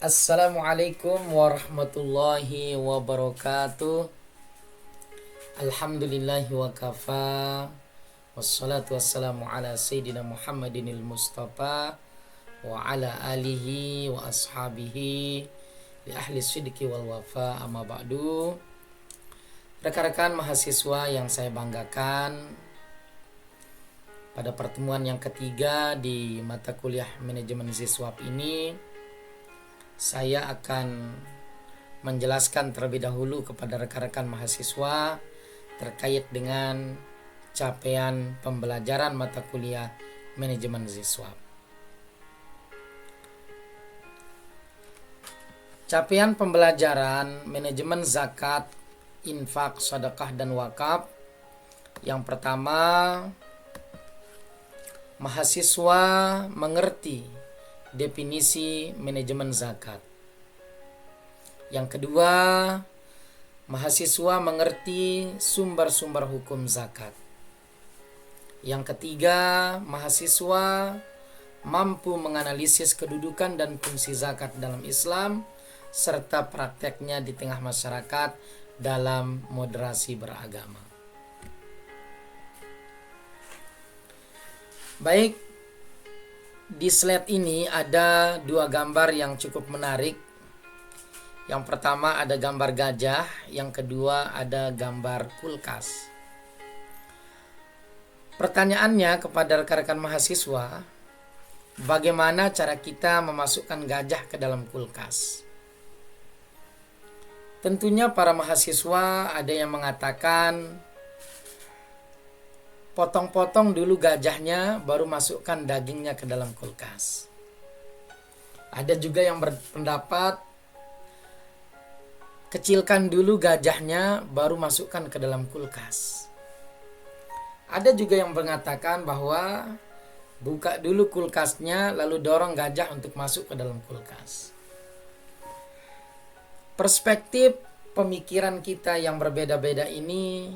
Assalamualaikum warahmatullahi wabarakatuh. Alhamdulillahi wa kafa. Wassalatu wassalamu ala sayyidina Muhammadinil Mustafa wa ala alihi wa ashabihi li ahli sidqi wal wafa, amma ba'du. Rekan-rekan mahasiswa yang saya banggakan, pada pertemuan yang ketiga di mata kuliah manajemen siswap ini, saya akan menjelaskan terlebih dahulu kepada rekan-rekan mahasiswa terkait dengan capaian pembelajaran mata kuliah manajemen siswap. Capaian pembelajaran manajemen zakat, infak, sedekah, dan wakaf. Yang pertama, mahasiswa mengerti definisi manajemen zakat. Yang kedua, mahasiswa mengerti sumber-sumber hukum zakat. Yang ketiga, mahasiswa mampu menganalisis kedudukan dan fungsi zakat dalam Islam serta prakteknya di tengah masyarakat dalam moderasi beragama. Baik, di slide ini ada dua gambar yang cukup menarik. Yang pertama ada gambar gajah, yang kedua ada gambar kulkas. Pertanyaannya kepada rekan-rekan mahasiswa, bagaimana cara kita memasukkan gajah ke dalam kulkas? Tentunya para mahasiswa ada yang mengatakan, potong-potong dulu gajahnya, baru masukkan dagingnya ke dalam kulkas. Ada juga yang berpendapat, kecilkan dulu gajahnya, baru masukkan ke dalam kulkas. Ada juga yang mengatakan bahwa buka dulu kulkasnya, lalu dorong gajah untuk masuk ke dalam kulkas. Perspektif pemikiran kita yang berbeda-beda ini,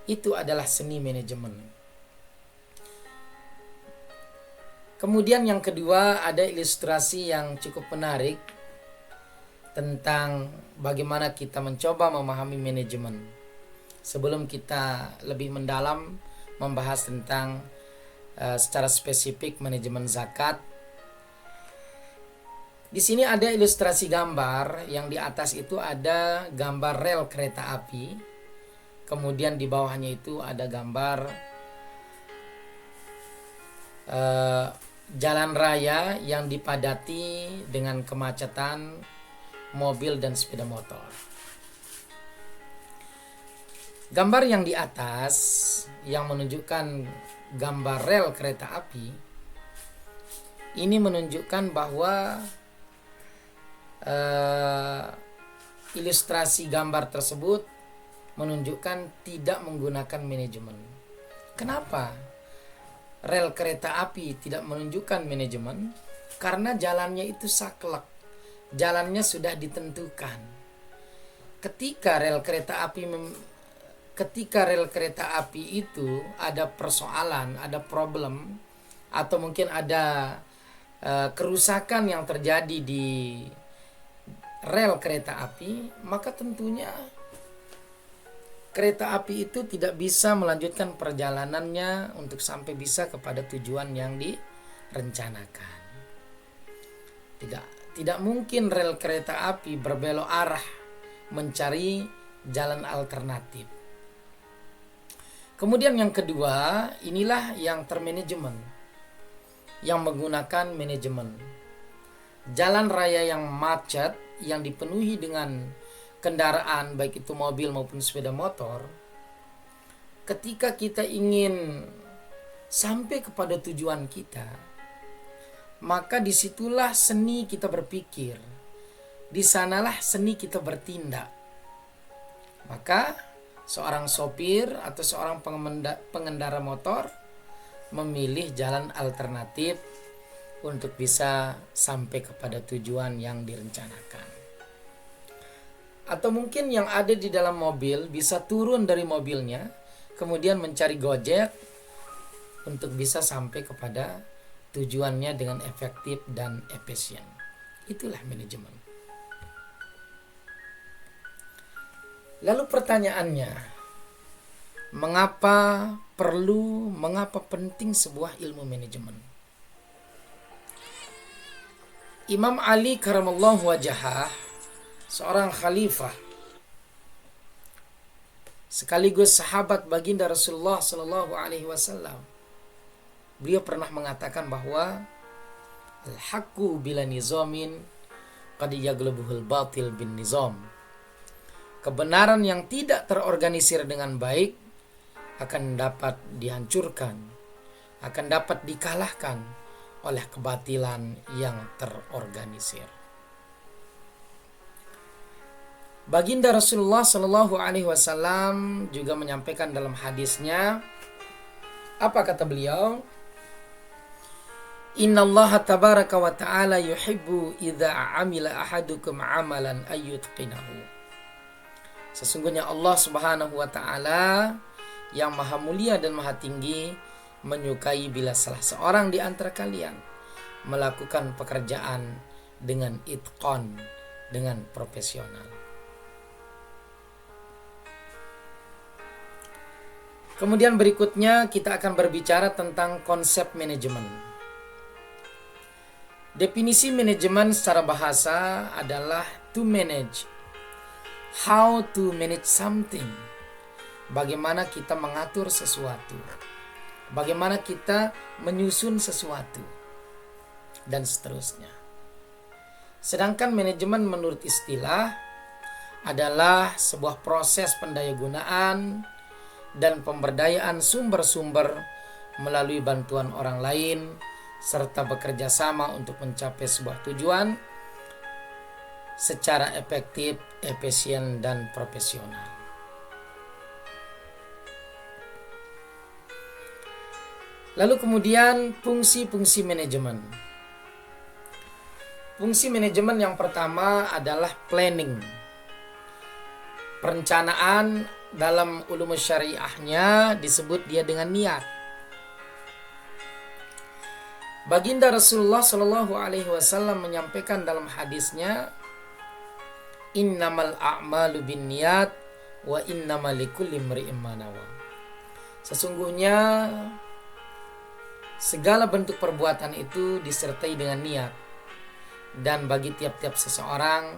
itu adalah seni manajemen. Kemudian yang kedua ada ilustrasi yang cukup menarik tentang bagaimana kita mencoba memahami manajemen. Sebelum kita lebih mendalam membahas tentang secara spesifik manajemen zakat, di sini ada ilustrasi gambar yang di atas itu ada gambar rel kereta api. Kemudian di bawahnya itu ada gambar jalan raya yang dipadati dengan kemacetan mobil dan sepeda motor. Gambar yang di atas yang menunjukkan gambar rel kereta api ini menunjukkan bahwa ilustrasi gambar tersebut menunjukkan tidak menggunakan manajemen. Kenapa rel kereta api tidak menunjukkan manajemen? Karena jalannya itu saklek, jalannya sudah ditentukan. Ketika rel kereta api itu ada persoalan, ada problem, atau mungkin ada kerusakan yang terjadi di rel kereta api, maka tentunya kereta api itu tidak bisa melanjutkan perjalanannya untuk sampai bisa kepada tujuan yang direncanakan. Tidak mungkin rel kereta api berbelok arah mencari jalan alternatif. Kemudian yang kedua, inilah yang termanajemen, yang menggunakan manajemen. Jalan raya yang macet, yang dipenuhi dengan kendaraan, baik itu mobil maupun sepeda motor. Ketika kita ingin sampai kepada tujuan kita, maka disitulah seni kita berpikir, di sanalah seni kita bertindak. Maka seorang sopir atau seorang pengendara motor memilih jalan alternatif untuk bisa sampai kepada tujuan yang direncanakan. Atau mungkin yang ada di dalam mobil bisa turun dari mobilnya, kemudian mencari Gojek untuk bisa sampai kepada tujuannya dengan efektif dan efisien. Itulah manajemen. Lalu pertanyaannya, mengapa penting sebuah ilmu manajemen? Imam Ali karamallahu wajhah, seorang khalifah sekaligus sahabat baginda Rasulullah sallallahu alaihi wasallam. Beliau pernah mengatakan bahwa al-haqqu bila nizamin qad yaglabuhul batil bin nizam. Kebenaran yang tidak terorganisir dengan baik akan dapat dihancurkan, akan dapat dikalahkan oleh kebatilan yang terorganisir. Baginda Rasulullah Shallallahu Alaihi Wasallam juga menyampaikan dalam hadisnya, apa kata beliau? Inna Allah tabaraka wa ta'ala yuhibbu idza amila ahadukum amalan ayyutqinahu. Sesungguhnya Allah Subhanahu wa ta'ala yang maha mulia dan maha tinggi menyukai bila salah seorang di antara kalian melakukan pekerjaan dengan itqan, dengan profesional. Kemudian berikutnya kita akan berbicara tentang konsep manajemen. Definisi manajemen secara bahasa adalah to manage. How to manage something. Bagaimana kita mengatur sesuatu. Bagaimana kita menyusun sesuatu. Dan seterusnya. Sedangkan manajemen menurut istilah adalah sebuah proses pendayagunaan dan pemberdayaan sumber-sumber melalui bantuan orang lain serta bekerja sama untuk mencapai sebuah tujuan secara efektif, efisien, dan profesional. Lalu kemudian fungsi-fungsi manajemen. Fungsi manajemen yang pertama adalah planning. Perencanaan dalam ulum syariahnya disebut dia dengan niat. Baginda Rasulullah Shallallahu Alaihi Wasallam menyampaikan dalam hadisnya, innamal a'malu binniyat wa innamal likulli imri'in ma nawa. Sesungguhnya segala bentuk perbuatan itu disertai dengan niat, dan bagi tiap-tiap seseorang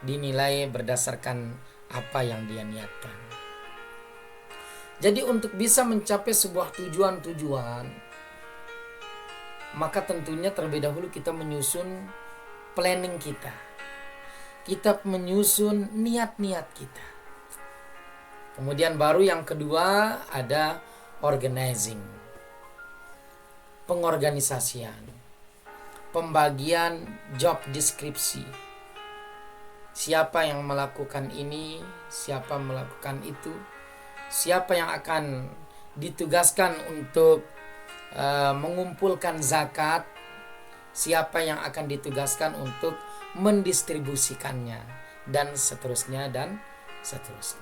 dinilai berdasarkan apa yang dia niatkan. Jadi untuk bisa mencapai sebuah tujuan-tujuan, maka tentunya terlebih dahulu kita menyusun planning kita. Kita menyusun niat-niat kita. Kemudian baru yang kedua ada organizing. Pengorganisasian. Pembagian job deskripsi. Siapa yang melakukan ini, siapa melakukan itu, siapa yang akan ditugaskan untuk mengumpulkan zakat, siapa yang akan ditugaskan untuk mendistribusikannya, dan seterusnya dan seterusnya.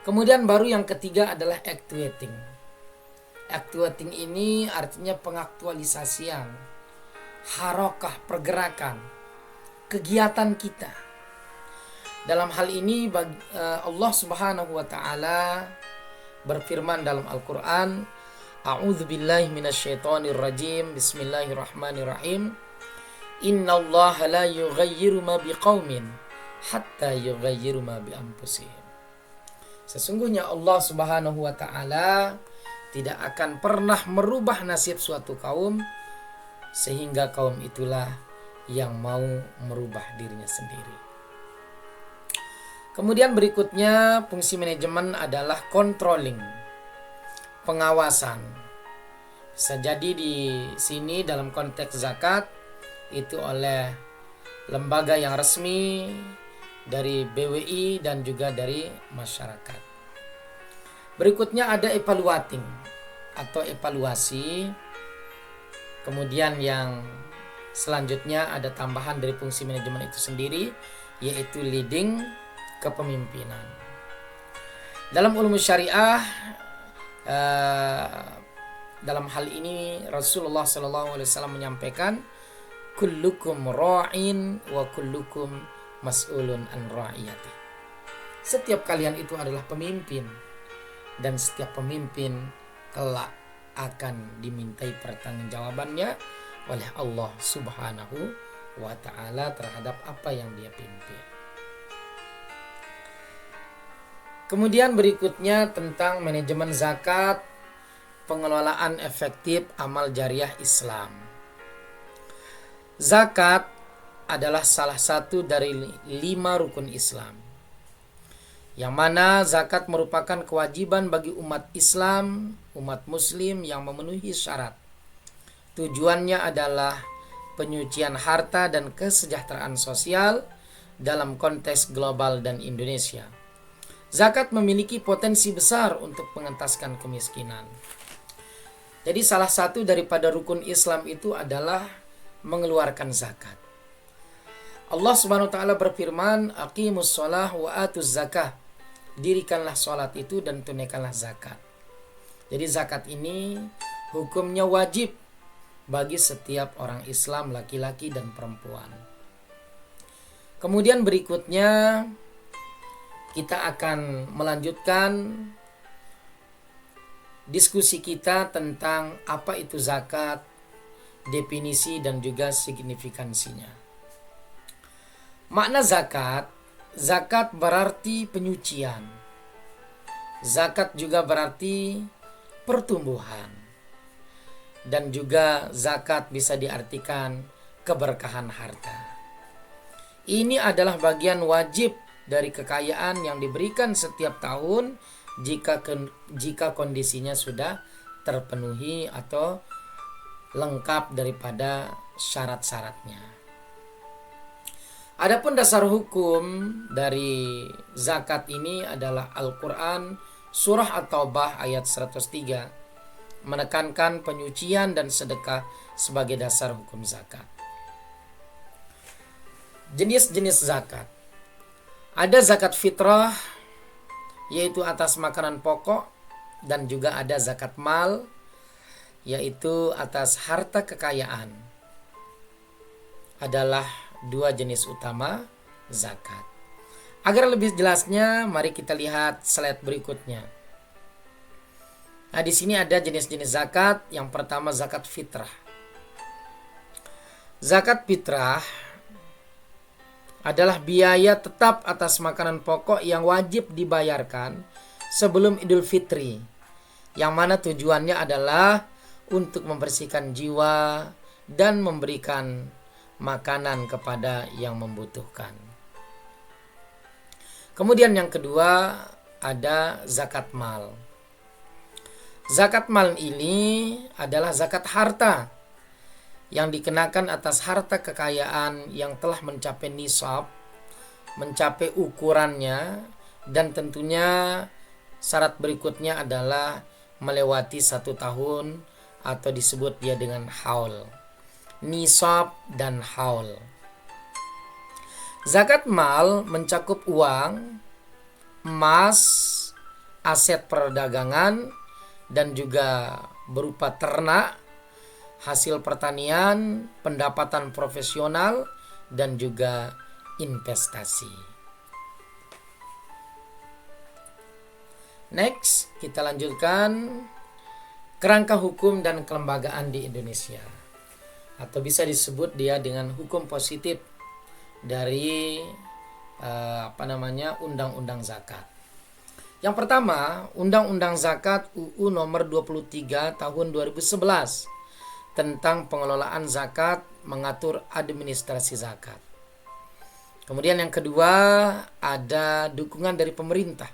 Kemudian baru yang ketiga adalah actuating. Actuating ini artinya pengaktualisasian, harakah, pergerakan, kegiatan kita. Dalam hal ini Allah Subhanahu wa taala berfirman dalam Al-Qur'an, A'udzu billahi minasyaitonir rajim. Bismillahirrahmanirrahim. Innallaha la yughayyiru ma biqaumin hatta yughayyiru ma bi anfusihim. Sesungguhnya Allah Subhanahu wa taala tidak akan pernah merubah nasib suatu kaum sehingga kaum itulah yang mau merubah dirinya sendiri. Kemudian berikutnya fungsi manajemen adalah controlling, pengawasan. Bisa jadi di sini dalam konteks zakat itu oleh lembaga yang resmi dari BWI dan juga dari masyarakat. Berikutnya ada evaluating atau evaluasi. Kemudian yang selanjutnya ada tambahan dari fungsi manajemen itu sendiri, yaitu leading, kepemimpinan. Dalam ulum syariah, dalam hal ini Rasulullah SAW menyampaikan kullukum ra'in wa kullukum mas'ulun an ra'iyati. Setiap kalian itu adalah pemimpin, dan setiap pemimpin kelak akan dimintai pertanggungjawabannya oleh Allah Subhanahu wa ta'ala terhadap apa yang dia pimpin. Kemudian berikutnya tentang manajemen zakat, pengelolaan efektif amal jariah Islam. Zakat adalah salah satu dari 5 rukun Islam, yang mana zakat merupakan kewajiban bagi umat Islam, umat Muslim yang memenuhi syarat. Tujuannya adalah penyucian harta dan kesejahteraan sosial dalam konteks global dan Indonesia. Zakat memiliki potensi besar untuk mengentaskan kemiskinan. Jadi salah satu daripada rukun Islam itu adalah mengeluarkan zakat. Allah Subhanahu wa taala berfirman, "Aqimus shalah wa atuz zakah." Dirikanlah salat itu dan tunaikanlah zakat. Jadi zakat ini hukumnya wajib bagi setiap orang Islam, laki-laki dan perempuan. Kemudian berikutnya kita akan melanjutkan diskusi kita tentang apa itu zakat, definisi dan juga signifikansinya. Makna zakat, zakat berarti penyucian. Zakat juga berarti pertumbuhan. Dan juga zakat bisa diartikan keberkahan harta. Ini adalah bagian wajib dari kekayaan yang diberikan setiap tahun jika kondisinya sudah terpenuhi atau lengkap daripada syarat-syaratnya. Adapun dasar hukum dari zakat ini adalah Al-Quran Surah At-Taubah ayat 103 menekankan penyucian dan sedekah sebagai dasar hukum zakat. Jenis-jenis zakat. Ada zakat fitrah, yaitu atas makanan pokok, dan juga ada zakat mal, yaitu atas harta kekayaan. Adalah 2 jenis utama zakat. Agar lebih jelasnya, mari kita lihat slide berikutnya. Nah, di sini ada jenis-jenis zakat. Yang pertama zakat fitrah. Zakat fitrah adalah biaya tetap atas makanan pokok yang wajib dibayarkan sebelum Idul Fitri, yang mana tujuannya adalah untuk membersihkan jiwa dan memberikan makanan kepada yang membutuhkan. Kemudian yang kedua ada zakat mal. Zakat mal ini adalah zakat harta yang dikenakan atas harta kekayaan yang telah mencapai nisab, mencapai ukurannya, dan tentunya syarat berikutnya adalah melewati 1 tahun atau disebut dia dengan haul. Nisab dan haul. Zakat mal mencakup uang, emas, aset perdagangan, dan juga berupa ternak, hasil pertanian, pendapatan profesional, dan juga investasi. Next, kita lanjutkan kerangka hukum dan kelembagaan di Indonesia, atau bisa disebut dia dengan hukum positif dari Undang-Undang Zakat. Yang pertama, Undang-Undang Zakat UU nomor 23 tahun 2011 tentang pengelolaan zakat, mengatur administrasi zakat. Kemudian yang kedua ada dukungan dari pemerintah.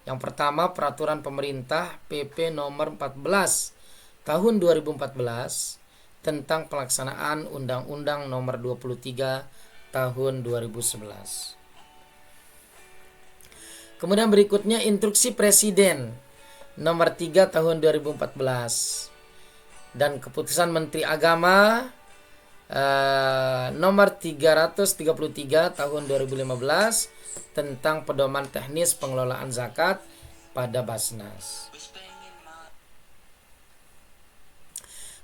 Yang pertama peraturan pemerintah PP nomor 14 tahun 2014 tentang pelaksanaan Undang-Undang nomor 23 tahun 2011. Kemudian berikutnya instruksi Presiden nomor 3 tahun 2014 dan keputusan Menteri Agama nomor 333 tahun 2015 tentang pedoman teknis pengelolaan zakat pada Basnas.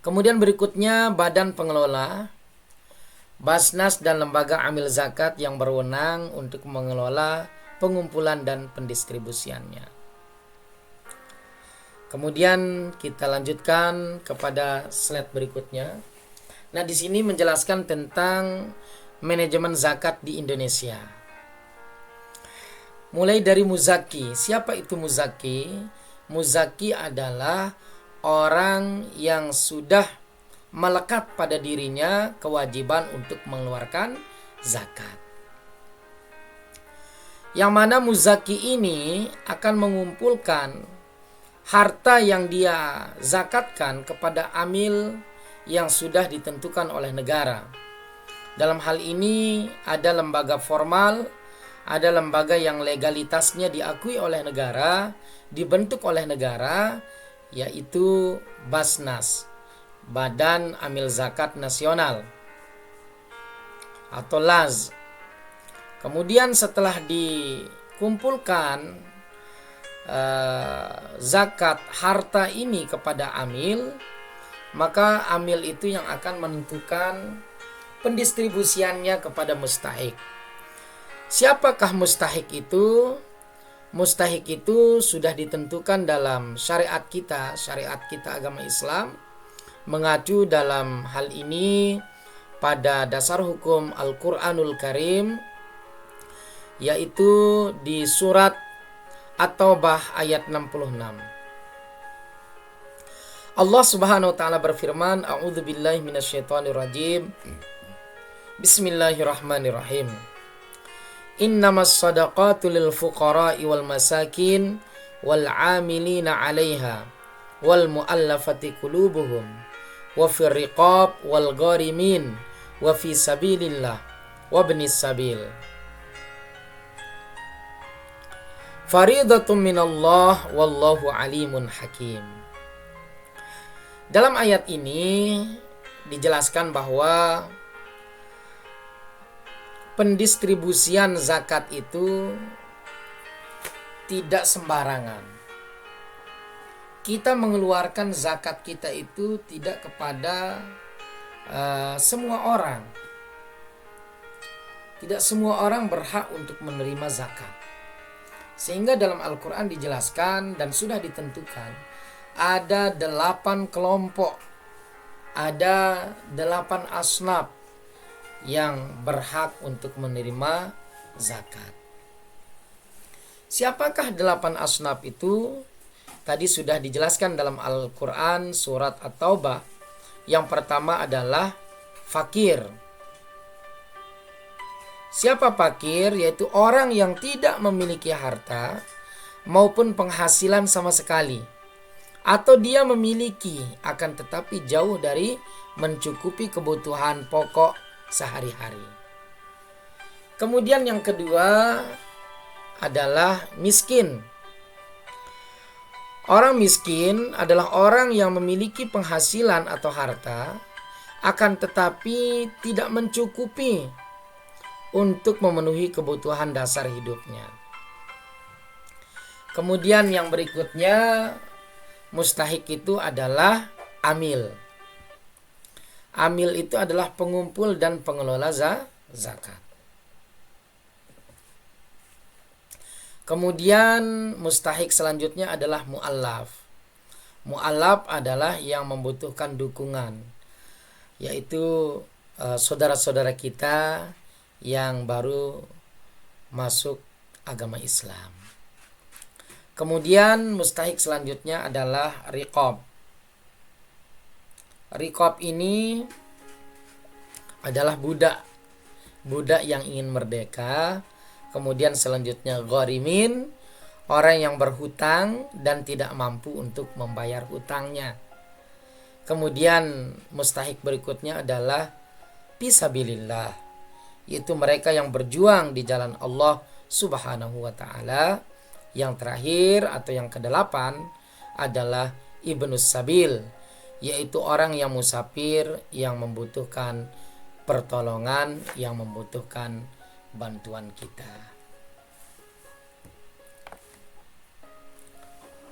Kemudian berikutnya Badan Pengelola Basnas dan lembaga amil zakat yang berwenang untuk mengelola pengumpulan dan pendistribusiannya. Kemudian kita lanjutkan kepada slide berikutnya. Nah, di sini menjelaskan tentang manajemen zakat di Indonesia. Mulai dari muzaki. Siapa itu muzaki? Muzaki adalah orang yang sudah melekat pada dirinya kewajiban untuk mengeluarkan zakat. Yang mana muzaki ini akan mengumpulkan harta yang dia zakatkan kepada amil yang sudah ditentukan oleh negara. Dalam hal ini ada lembaga formal, ada lembaga yang legalitasnya diakui oleh negara, dibentuk oleh negara, yaitu Basnas, Badan Amil Zakat Nasional, atau LAZ. Kemudian setelah dikumpulkan zakat harta ini kepada amil, maka amil itu yang akan menentukan pendistribusiannya kepada mustahik. Siapakah mustahik itu? Mustahik itu sudah ditentukan dalam syariat kita agama Islam, mengacu dalam hal ini pada dasar hukum Al-Quranul Karim, yaitu di surat At-Taubah ayat 66. Allah Subhanahu wa taala berfirman, A'udzubillahi minasyaitonirrajim. Bismillahirrahmanirrahim. Innamas shadaqatu lil fuqara'i wal masakin wal 'amilina 'alaiha wal mu'allafati qulubuhum wa fir riqab wal gharimin wa fi sabilillah wa ibnis sabil. Faridatun minallah wallahu alimun hakim. Dalam ayat ini dijelaskan bahwa pendistribusian zakat itu tidak sembarangan. Kita mengeluarkan zakat kita itu tidak kepada semua orang. Tidak semua orang berhak untuk menerima zakat. Sehingga dalam Al-Quran dijelaskan dan sudah ditentukan ada 8 kelompok, ada 8 asnaf yang berhak untuk menerima zakat. Siapakah 8 asnaf itu? Tadi sudah dijelaskan dalam Al-Quran surat At-Taubah. Yang pertama adalah fakir. Siapa fakir? Yaitu orang yang tidak memiliki harta maupun penghasilan sama sekali, atau dia memiliki akan tetapi jauh dari mencukupi kebutuhan pokok sehari-hari. Kemudian yang kedua adalah miskin. Orang miskin adalah orang yang memiliki penghasilan atau harta akan tetapi tidak mencukupi untuk memenuhi kebutuhan dasar hidupnya. Kemudian yang berikutnya, mustahik itu adalah amil. Amil itu adalah pengumpul dan pengelola zakat. Kemudian mustahik selanjutnya adalah mu'allaf. Mu'allaf adalah yang membutuhkan dukungan, yaitu saudara-saudara kita yang baru masuk agama Islam. Kemudian mustahik selanjutnya adalah riqab. Riqab ini adalah budak yang ingin merdeka. Kemudian selanjutnya gharimin, orang yang berhutang dan tidak mampu untuk membayar hutangnya. Kemudian mustahik berikutnya adalah fisabilillah, yaitu mereka yang berjuang di jalan Allah Subhanahu wa taala. Yang terakhir atau yang kedelapan adalah ibnus sabil, yaitu orang yang musafir, yang membutuhkan pertolongan, yang membutuhkan bantuan kita.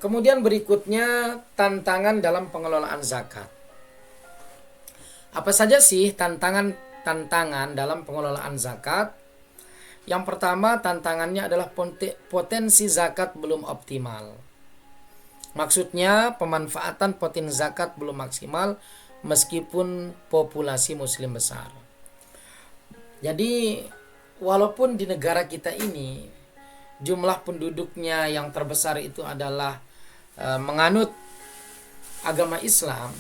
Kemudian berikutnya tantangan dalam pengelolaan zakat. Apa saja sih tantangan tantangan dalam pengelolaan zakat. Yang pertama, tantangannya adalah potensi zakat belum optimal. Maksudnya pemanfaatan potensi zakat belum maksimal meskipun populasi muslim besar. Jadi walaupun di negara kita ini jumlah penduduknya yang terbesar itu adalah menganut agama Islam,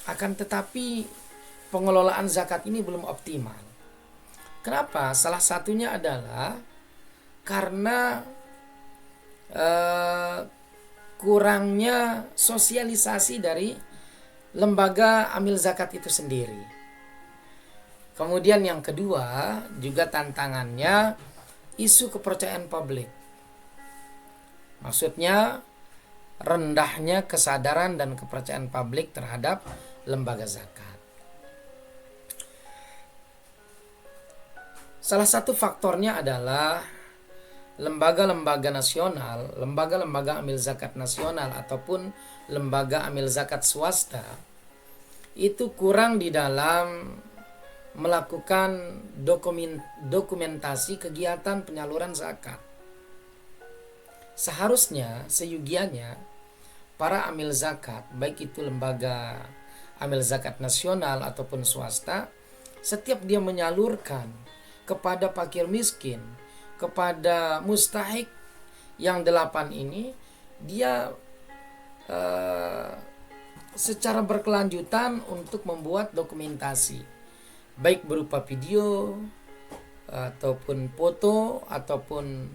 akan tetapi pengelolaan zakat ini belum optimal. Kenapa? Salah satunya adalah karena kurangnya sosialisasi dari lembaga amil zakat itu sendiri. Kemudian yang kedua juga tantangannya isu kepercayaan publik. Maksudnya rendahnya kesadaran dan kepercayaan publik terhadap lembaga zakat. Salah satu faktornya adalah lembaga-lembaga nasional, lembaga-lembaga amil zakat nasional ataupun lembaga amil zakat swasta itu kurang di dalam melakukan dokumentasi kegiatan penyaluran zakat. Seharusnya, seyugianya para amil zakat, baik itu lembaga amil zakat nasional ataupun swasta, setiap dia menyalurkan kepada fakir miskin, kepada mustahik yang 8 ini, dia secara berkelanjutan untuk membuat dokumentasi, baik berupa video ataupun foto ataupun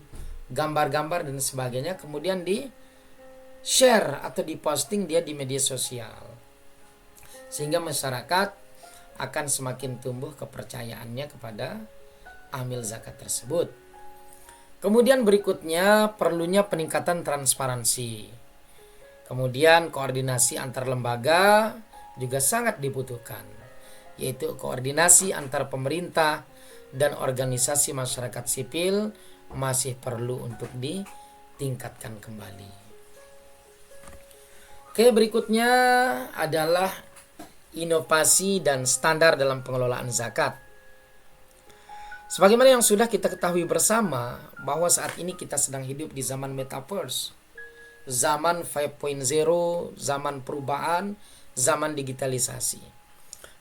gambar-gambar dan sebagainya, kemudian di share atau diposting dia di media sosial, sehingga masyarakat akan semakin tumbuh kepercayaannya kepada amil zakat tersebut. Kemudian berikutnya perlunya peningkatan transparansi. Kemudian koordinasi antar lembaga juga sangat dibutuhkan, yaitu koordinasi antar pemerintah dan organisasi masyarakat sipil masih perlu untuk ditingkatkan kembali. Oke, berikutnya adalah inovasi dan standar dalam pengelolaan zakat. Sebagaimana yang sudah kita ketahui bersama bahwa saat ini kita sedang hidup di zaman metaverse, zaman 5.0, zaman perubahan, zaman digitalisasi.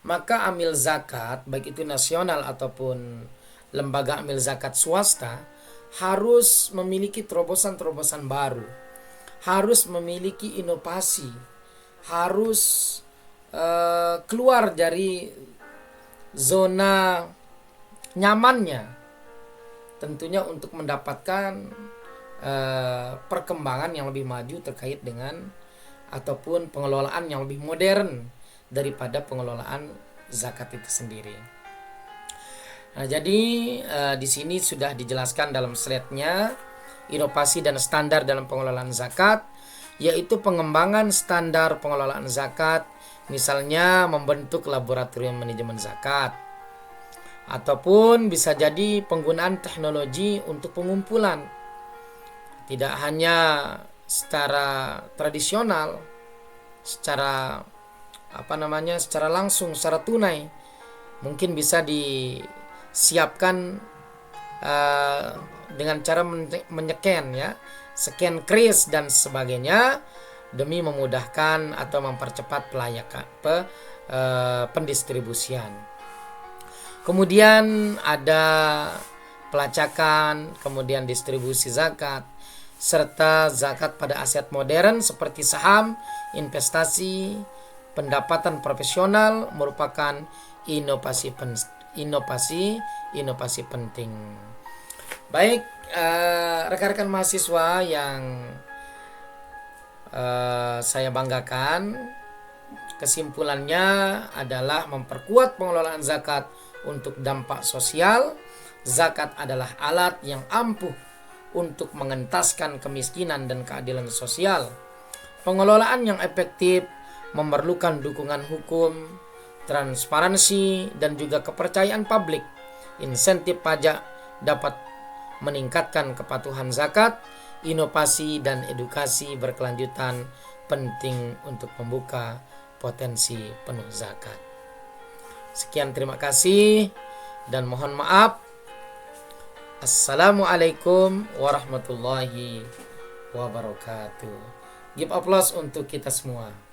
Maka amil zakat, baik itu nasional ataupun lembaga amil zakat swasta, harus memiliki terobosan-terobosan baru, harus memiliki inovasi, harus keluar dari zona nyamannya, tentunya untuk mendapatkan perkembangan yang lebih maju terkait dengan ataupun pengelolaan yang lebih modern daripada pengelolaan zakat itu sendiri. Nah, jadi di sini sudah dijelaskan dalam slide-nya inovasi dan standar dalam pengelolaan zakat, yaitu pengembangan standar pengelolaan zakat, misalnya membentuk laboratorium manajemen zakat, ataupun bisa jadi penggunaan teknologi untuk pengumpulan, tidak hanya secara tradisional, secara secara langsung, secara tunai, mungkin bisa disiapkan dengan cara menyeken, ya, scan kris dan sebagainya, demi memudahkan atau mempercepat pendistribusian. Kemudian ada pelacakan, kemudian distribusi zakat, serta zakat pada aset modern seperti saham, investasi, pendapatan profesional merupakan inovasi penting. Baik, rekan-rekan mahasiswa yang saya banggakan, kesimpulannya adalah memperkuat pengelolaan zakat untuk dampak sosial. Zakat adalah alat yang ampuh untuk mengentaskan kemiskinan dan keadilan sosial. Pengelolaan yang efektif memerlukan dukungan hukum, transparansi, dan juga kepercayaan publik. Insentif pajak dapat meningkatkan kepatuhan zakat. Inovasi dan edukasi berkelanjutan penting untuk membuka potensi penuh zakat. Sekian, terima kasih dan mohon maaf. Assalamualaikum warahmatullahi wabarakatuh. Give applause untuk kita semua.